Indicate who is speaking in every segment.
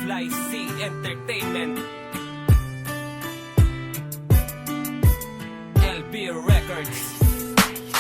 Speaker 1: Fly C Entertainment, LB Records.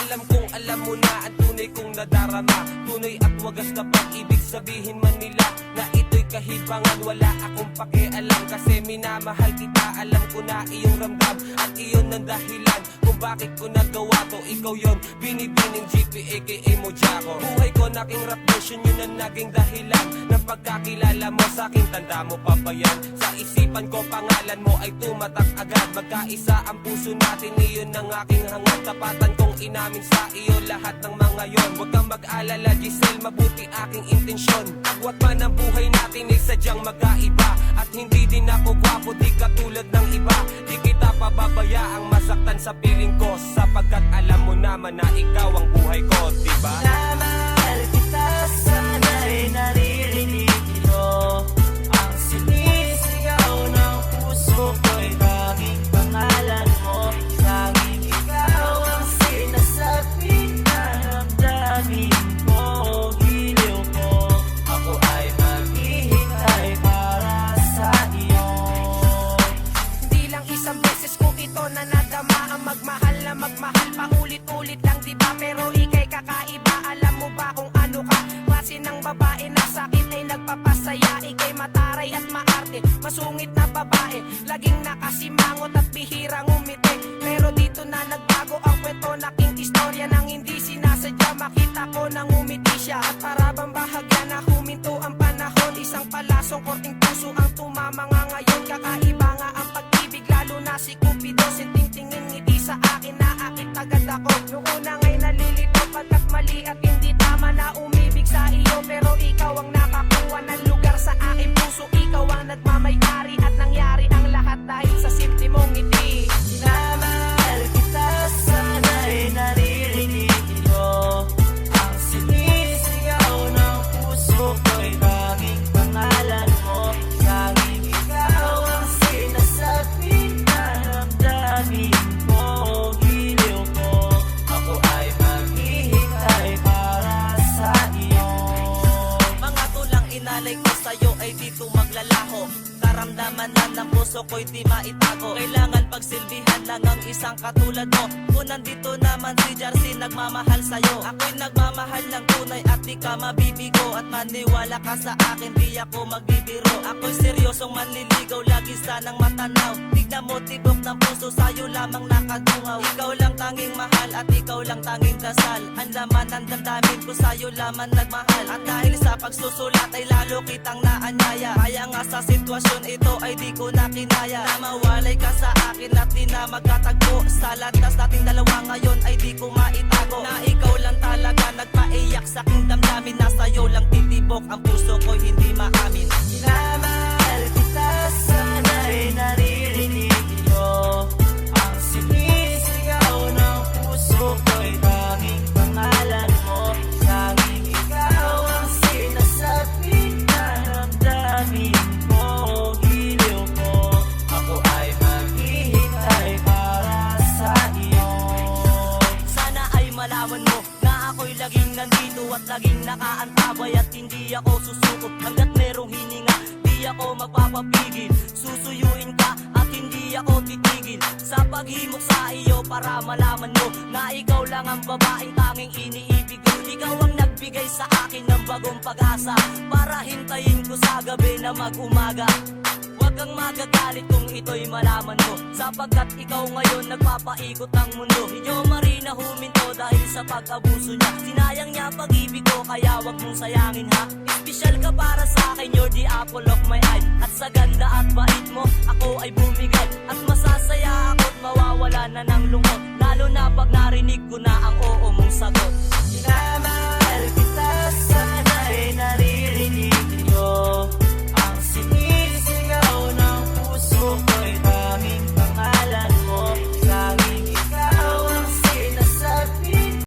Speaker 1: Alam kong alam mo na ang tunay kong nadarama, tunay at wagas na pag-ibig, sabihin man nila na ito'y kahibangan. Wala akong pakialam kasi minamahal kita. Alam ko na iyong ramdam at iyon ang dahilan kung bakit ko nagawa to. Ikaw yon, binibining GP aka Mojako. Buhay ko naking rap version, yun ang naging dahilan ng pagkakilala mo sa akin. Tanda mo pa ba yan? Sa isipan ko pangalan mo ay tumatak agad. Magkaisa ang puso natin, iyon ang aking hangad. Tapatan kong inamin sa iyo lahat ng mga yon. Huwag kang mag-alala Giselle, mabuti aking intensyon. Agwat man ang buhay natin ay sadyang magkaiba. At hindi din ako gwapo, di katulad ng iba. Di kita pababayaang masaktan sa piling ko, sapagkat alam mo naman na ikaw ang buhay ko, diba?
Speaker 2: Namahal kita, sana'y naririnig mo. Ang sinisigaw ng puso ko'y tanging pangalan mo. Tanging ikaw ang sinasabi na damdamin ko. Giliw ko, ako ay maghihintay para sa iyo.
Speaker 3: Hindi lang isang beses ko ito na nadama. Ang magmahal na magmahal, paulit-ulit lang diba? Pero ika'y kakaiba, alam mo ba kung ano ka? Klase ng babae na sa'kin ay nagpapasaya. Ika'y mataray at maarte, masungit na babae, laging nakasimangot at bihirang umiti. Pero dito na nagbago ang kwento, naking istorya nang hindi sinasadya. Makita ko nang umiti siya at para bang bahagya na huminto ang panahon. Isang palasong korting puso ang tumama nga ngayon. Kakaiba nga ang pag-ibig, lalo na si Cupido. Sinting-tingin ngiti sa akin, naakit agad ako. Noong una nga'y nalilito pagkat mali at hindi tama na umibig sa iyo. Pero ikaw ang nakakuha ng lugar sa aking puso. Ikaw ang nagmamayari at nangyari ang lahat dahil sa simple mong ngiti.
Speaker 2: Namahal kita, sana'y naririnig mo. Ang sinisigaw ng puso ko'y tanging pangalan mo. Tanging ikaw ang sinasabi na damdamin ko. Giliw ko, ako ay maghihintay para sa iyo.
Speaker 4: Mga tulang inalay ko sa'yo ay dito maglalaho. Karamdaman na ng puso ko'y di maitago. Kailangan pagsilbihan lang ang isang katulad mo. Kung nandito naman si Jarcy nagmamahal sa'yo, ako'y nagmamahal ng tunay at di ka mabibigo. At maniwala ka sa akin, di ako magbibiro. Ako'y seryosong manliligaw, lagi sanang matanaw. Tignan mo tibok ng puso, sa'yo lamang nakadungaw. Ikaw lang tanging mahal at ikaw lang tanging dasal. Ang laman ng damdamin ko sa'yo lamang nagmahal. At dahil sa pagsusulat ay lalo kitang naanyaya. Kaya nga sa sitwasyon ito ay di ko na kinaya na mawalay ka sa akin at di na magkatagpo. Sa landas nating dalawa ngayon ay di ko maitago na ikaw lang talaga nagpaiyak sa aking damdamin. Na sa'yo lang titibok ang puso ko'y hindi maamin.
Speaker 2: Namahal kita, sana'y naririnig mo. Ang sinisigaw ng puso ko'y tanging pangalan mo. Tanging ikaw ang sinasabi na damdamin ko. Giliw ko, ako ay maghihintay para sa iyo.
Speaker 4: Sana ay malaman mo na ako'y laging nandito at laging nakaantabay. At hindi ako susuko hanggat merong hininga, di ako magpapapigil. Susuyuin ka at hindi ako titigil sa paghimok sa iyo para malaman mo na ikaw lang ang babaeng tanging iniibig ko. Ikaw ang nagbigay sa akin ng bagong pag-asa para hintayin ko sa gabi na mag-umaga. Huwag kang magagalit kung ito'y malaman mo, sapagkat ikaw ngayon nagpapaikot ang mundo. Inyo Marina huminto dahil sa pag-abuso niya. Sinayang niya pag-ibig ko kaya wag mong sayangin ha. Espesyal ka para sa akin, you're the apple of my eye. At sa ganda at bait mo ako ay bumigay. At masasaya ako't mawawala na ng lungkot, lalo na pag narinig ko na ang oo mong sagot.